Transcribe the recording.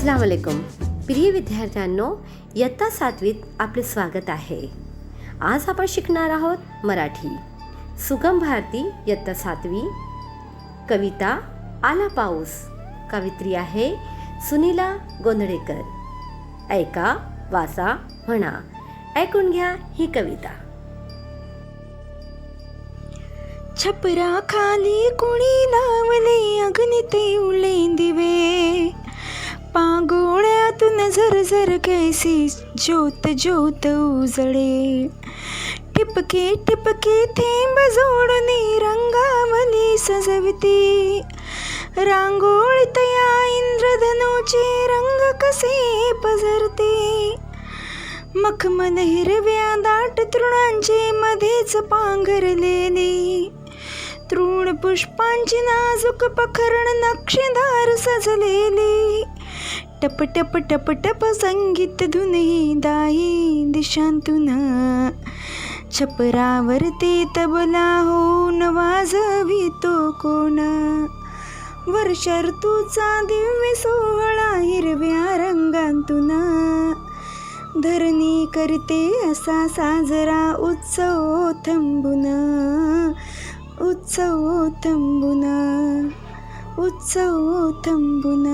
अस्सलाम वालेकुम प्रिय विद्यार्थ्यांनो, इयत्ता 7वीत आपले स्वागत आहे. आज आपण शिकणार आहोत मराठी सुगम भारती इयत्ता 7वी. कविता आला पाऊस. कवित्री आहे सुनीला गोंधळेकर. ऐका, वाचा, म्हणा. ऐकून घ्या ही कविता. छपरा खाली कुणी लावले अग्नीते उले दिवे, पागोळ्यातून झरझर कैसी ज्योत ज्योत उजळे. टिपके टिपके थेंब जोडणी रंगावली सजवती, रांगोळीत या इंद्रधनुचे रंग कसे पसरते. मखमल हिरव्या दाट तृणांचे मध्येच पांघरलेली, तृण पुष्पांची नाजूक पखरण नक्षीदार सजलेली. टप टप टप टप संगीत धुनी दाही दिशांतून, छपरावरती तबला होऊन वाजवितो कोण. वर्ष ऋतूचा दिव्य सोहळा हिरव्या रंगांतून, धरणी करते असा साजरा उत्सव थांबून, उत्सव थांबून, उत्सव थांबून.